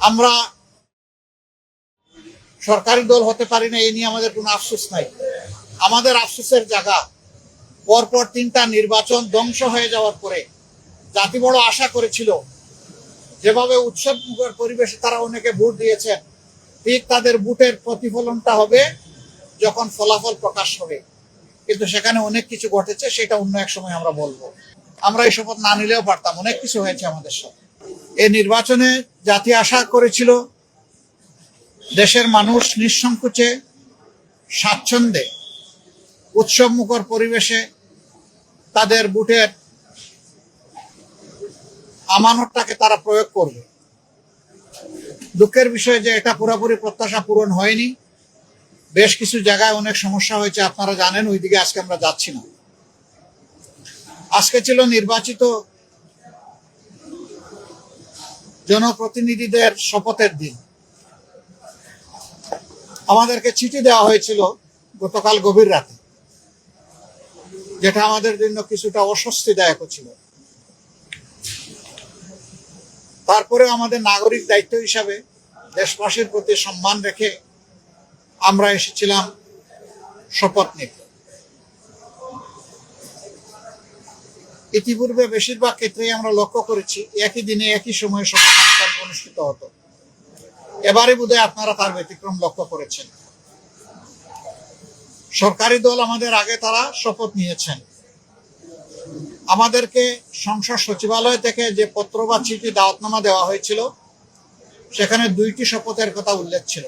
আমরা সরকারি দল হতে পারি না, এই নিয়ে আমাদের কোনো আফসোস নাই। আমাদের আফসোসের জায়গা পরপর 3টা নির্বাচন ধ্বংস হয়ে যাওয়ার পরে জাতি বড় আশা করেছিল, যেভাবে উৎসব মুখর পরিবেশে তারা অনেকে ভোট দিয়েছেন, ঠিক তাদের ভোটের প্রতিফলনটা হবে যখন ফলাফল প্রকাশ হবে। কিন্তু সেখানে অনেক কিছু ঘটেছে, সেটা অন্য এক সময় আমরা বলবো। আমরা এই শপথ না নিলেও পারতাম, অনেক কিছু হয়েছে আমাদের সাথে। এই নির্বাচনে জাতি আশা করেছিল দেশের মানুষ নিঃসংকোচে স্বাচ্ছন্দ্যে উৎসব মুখর পরিবেশে তাদের ভোটের আমানতটাকে তারা প্রয়োগ করবে। দুঃখের বিষয় যে এটা পুরোপুরি প্রত্যাশা পূরণ হয়নি। বেশ কিছু জায়গায় অনেক সমস্যা হয়েছে, আপনারা জানেন, ওইদিকে আজকে আমরা যাচ্ছি না। আজকে ছিল নির্বাচিত জনপ্রতিনিধিদের শপথের দিন। আমাদেরকে চিঠি দেওয়া হয়েছিল গতকাল গভীর রাতে, যেটা আমাদের জন্য কিছুটা অস্বস্তিদায়ক ছিল। তারপরে আমাদের নাগরিক দায়িত্ব হিসাবে দেশবাসীর প্রতি সম্মান রেখে আমরা এসেছিলাম শপথ নিতে। ইতিপূর্বে বেশিরভাগ ক্ষেত্রেই আমরা লক্ষ্য করেছি একই দিনে একই সময়ে শপথ অনুষ্ঠান অনুষ্ঠিত হতো। এবারে বোধহয় আপনারা তার ব্যতিক্রম লক্ষ্য করেছেন। সরকারি দল আমাদের আগে তারা শপথ নিয়েছেন। আমাদেরকে সংসদ সচিবালয় থেকে যে পত্র বা চিঠি দাওয়াতনামা দেওয়া হয়েছিল, সেখানে 2টি শপথের কথা উল্লেখ ছিল।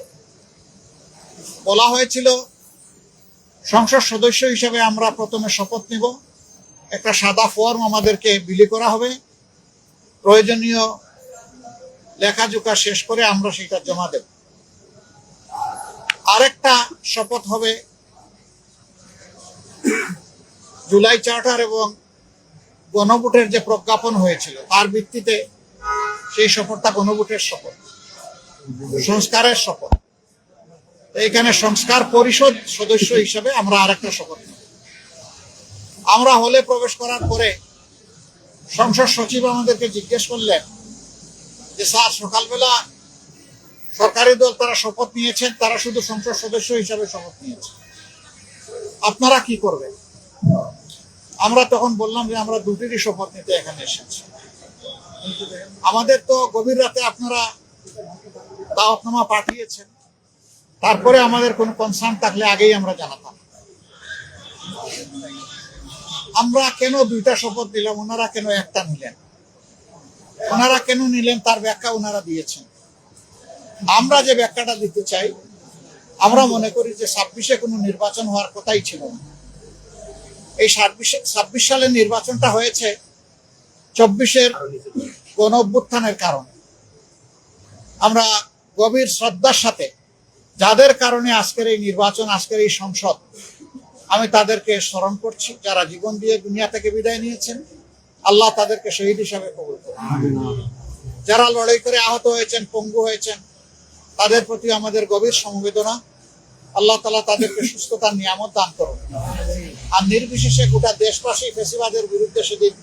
বলা হয়েছিল সংসদ সদস্য হিসেবে আমরা প্রথমে শপথ নিব, একটা সাদা ফর্ম আমাদেরকে বিলি করা হবে, প্রয়োজনীয় লেখাজোখা শেষ করে আমরা সেটা জমা দেব। আরেকটা শপথ হবে জুলাই চার্টার এবং গণভোটের যে প্রজ্ঞাপন হয়েছিল তার ভিত্তিতে সেই শপথটা গণভোটের শপথ, সংস্কারের শপথ। এখানে সংস্কার পরিষদ সদস্য হিসেবে আমরা আরেকটা শপথ নেব। আমরা হলে প্রবেশ করার পরে সংসদ সচিব আমাদেরকে জিজ্ঞেস করলেন যে স্যার, সকালবেলা সরকারি দল তারা শপথ নিয়েছেন, তারা শুধু সংসদ সদস্য হিসাবে শপথ নিয়েছেন, আপনারা কি করবেন? আমরা তখন বললাম যে আমরা 2টিরই শপথ নিতে এখানে এসেছি। আমাদের তো গভীর রাতে আপনারা দাওয়াতনামা পাঠিয়েছেন, তারপরে আমাদের কোনো কনসার্ন থাকলে আগেই আমরা জানাতাম। আমরা কেন 2টা শপথ দিলাম, ওনারা কেন একটা নিলেন? ওনারা কেন নিলেন তার ব্যাখ্যা ওনারা দিয়েছেন। আমরা যে ব্যাখ্যাটা দিতে চাই, আমরা মনে করি যে 26-এ কোনো নির্বাচন হওয়ার কথাই ছিল না। এই 26 সালের নির্বাচনটা হয়েছে 24-এর গণ অভ্যুত্থানের কারণে। আমরা গভীর শ্রদ্ধার সাথে যাদের কারণে আজকের এই নির্বাচন, আজকের এই সংসদ, আমি তাদেরকে স্মরণ করছি, যারা জীবন দিয়ে দুনিয়া থেকে বিদায় নিয়েছেন। আল্লাহ তাদেরকে শহীদ হিসাবে কবুল করুন। যারা লড়াই করে আহত হয়েছেন, পঙ্গু হয়েছেন, তাদের প্রতি আমাদের গভীর সমবেদনা। আল্লাহ তাআলা তাদেরকে সুস্থতার নিয়ামত দান করুন। আর নির্বিশেষে গোটা দেশবাসী ফ্যাসিবাদের বিরুদ্ধে সেদিন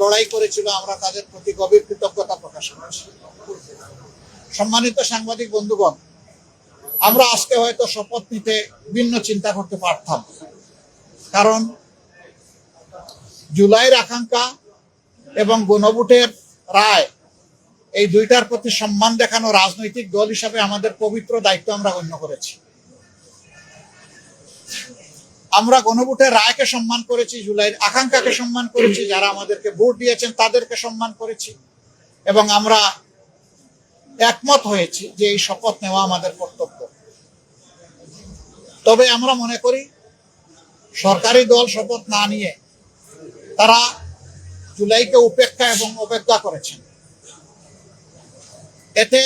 লড়াই করেছিল, আমরা তাদের প্রতি গভীর কৃতজ্ঞতা প্রকাশ করছি। সম্মানিত সাংবাদিক বন্ধুগণ, আমরা আজকে হয়তো শপথ নিতে ভিন্ন চিন্তা করতে পারতাম, কারণ জুলাইয়ের আকাঙ্ক্ষা এবং গণভোটের রায়, এই 2টার প্রতি সম্মান দেখানো রাজনৈতিক দল হিসাবে আমাদের পবিত্র দায়িত্ব আমরা গণ্য করেছি। আমরা গণভোটের রায়কে সম্মান করেছি, জুলাইয়ের আকাঙ্ক্ষাকে সম্মান করেছি, যারা আমাদেরকে ভোট দিয়েছেন তাদেরকে সম্মান করেছি, এবং আমরা একমত হয়েছি যে এই শপথ নেওয়া আমাদের কর্তব্য। তবে আমরা মনে করি সরকারি দল শপথ না নিয়ে তারা জুলাইকে উপেক্ষা এবং অবজ্ঞা করেছেন। এতে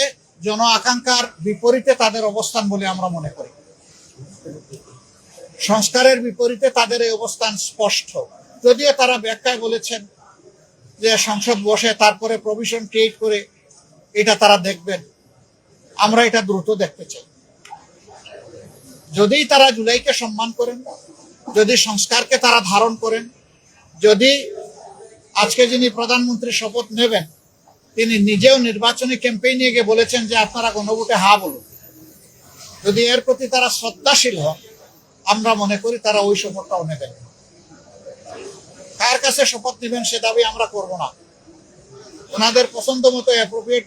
জন আকাঙ্ক্ষার বিপরীতে তাদের অবস্থান বলে আমরা মনে করি। সংস্কারের বিপরীতে তাদের এই অবস্থান স্পষ্ট। যদিও তারা ব্যাখ্যায় বলেছেন যে সংসদ বসে তারপরে প্রভিশন ক্রিয়েট করে এটা তারা দেখবেন, আমরা এটা দ্রুত দেখতে চাই। যদি তারা জুলাইকে সম্মান করেন, যদি সংস্কারকে তারা ধারণ করেন, যদি আজকে যিনি প্রধানমন্ত্রী শপথ নেবেন তিনি নিজেও নির্বাচনী ক্যাম্পেইনে গিয়ে বলেছেন যে আপনারা গণভোটে হা বলুন। যদি এর প্রতি তারা শ্রদ্ধাশীল হন, আমরা মনে করি তারা ওই শপথটাও নেবেন। কার কাছে শপথ নেবেন সে দাবি আমরা করব না। ওনাদের পছন্দ মতো অ্যাপ্রোপ্রিয়েট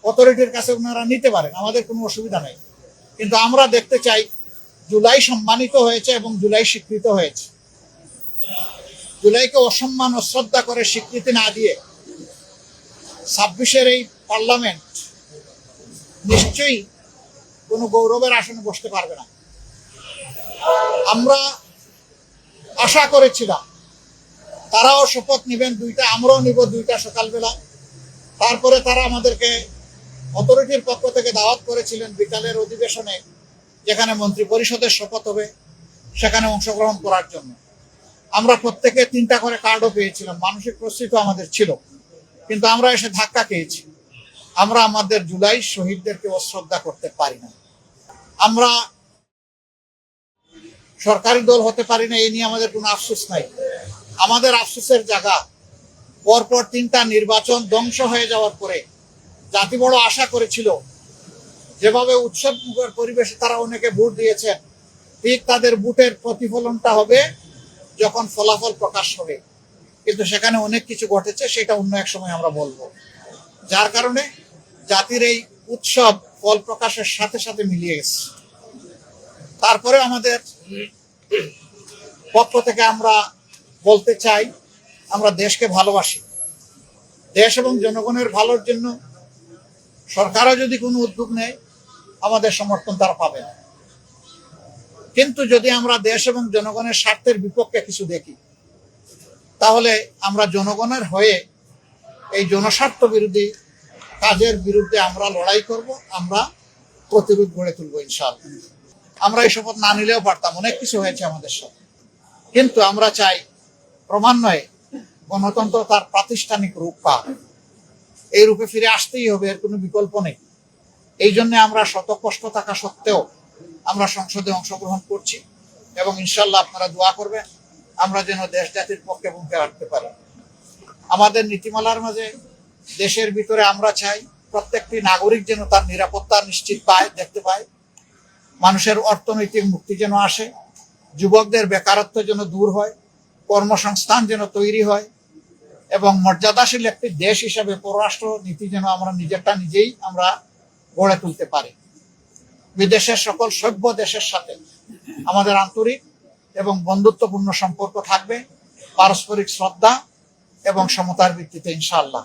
অথরিটির কাছে ওনারা নিতে পারেন, আমাদের কোনো অসুবিধা নেই। কিন্তু আমরা দেখতে চাই জুলাই সম্মানিত হয়েছে এবং জুলাই স্বীকৃত হয়েছে। জুলাইকে অসম্মান অশ্রদ্ধা করে স্বীকৃতি না দিয়ে 26-এর এই পার্লামেন্ট নিশ্চয়ই কোনো গৌরবের আসনে বসতে পারবে না। আমরা আশা করেছিলাম তারাও শপথ নেবেন দুইটা, আমরাও নিব দুইটা সকালবেলা। তারপরে তারা আমাদেরকে অথরিটির পক্ষ থেকে দাওয়াত করেছিলেন বিকালের অধিবেশনে, যেখানে মন্ত্রী পরিষদের শপথ হবে, সেখানে অংশগ্রহণ করার জন্য। আমরা প্রত্যেকে 3টা করে কার্ডও পেয়েছিলাম, মানসিক প্রস্তুতি আমাদের ছিল, কিন্তু আমরা এসে ধাক্কা খেয়েছি। আমরা আমাদের জুলাই শহীদদেরকে অশ্রদ্ধা করতে পারি না। আমরা সরকারি দল হতে পারি না, এই নিয়ে আমাদের কোনো আফসোস নাই। আমাদের আফসোসের জায়গা পরপর 3টা নির্বাচন ধ্বংস হয়ে যাওয়ার পরে জাতি বড় আশা করেছিল, যেভাবে উৎসব মুখর পরিবেশে তারা অনেকে ভোট দিয়েছেন, ঠিক তাদের ভোটের প্রতিফলনটা হবে যখন ফলাফল প্রকাশ হবে। কিন্তু সেখানে অনেক কিছু ঘটেছে, সেটা অন্য এক সময় আমরা বলবো। যার কারণে জাতির এই উৎসব ফল প্রকাশের সাথে সাথে মিলিয়ে গেছে। তারপরে আমাদের পক্ষ থেকে আমরা বলতে চাই, আমরা দেশকে ভালোবাসি। দেশ এবং জনগণের ভালোর জন্য সরকারও যদি কোনো উদ্যোগ নেয়, আমাদের সমর্থন তারা পাবে না। কিন্তু যদি আমরা দেশ এবং জনগণের স্বার্থের বিপক্ষে কিছু দেখি, তাহলে আমরা জনগণের হয়ে এই জনস্বার্থ বিরোধী কাজের বিরুদ্ধে আমরা লড়াই করব, আমরা প্রতিরোধ গড়ে তুলবো ইনশাআল্লাহ। আমরা এই শপথ না নিলেও পারতাম, অনেক কিছু হয়েছে আমাদের সাথে। কিন্তু আমরা চাই ক্রমান্বয়ে গণতন্ত্র তার প্রাতিষ্ঠানিক রূপ পাক, এই রূপে ফিরে আসতেই হবে, এর কোনো বিকল্প নেই। এই জন্য আমরা শত কষ্ট থাকা সত্ত্বেও আমরা সংসদে অংশগ্রহণ করছি, এবং ইনশাল্লাহ আপনারা দোয়া করবেন আমরা যেন দেশ জাতির পক্ষে ভূমিকা রাখতে পারি। আমাদের নীতিমালার মাঝে দেশের ভিতরে আমরা চাই প্রত্যেকটি নাগরিক যেন তার নিরাপত্তা নিশ্চিত পায়, দেখতে পায়। মানুষের অর্থনৈতিক মুক্তি যেন আসে, যুবকদের বেকারত্ব যেন দূর হয়, কর্মসংস্থান যেন তৈরি হয়, এবং মর্যাদাশীল একটি দেশ হিসাবে পররাষ্ট্র নীতি যেন আমরা নিজেরটা নিজেই আমরা গড়ে তুলতে পারি। বিদেশের সকল সভ্য দেশের সাথে আমাদের আন্তরিক এবং বন্ধুত্বপূর্ণ সম্পর্ক থাকবে, পারস্পরিক শ্রদ্ধা এবং সমতার ভিত্তিতে ইনশাআল্লাহ।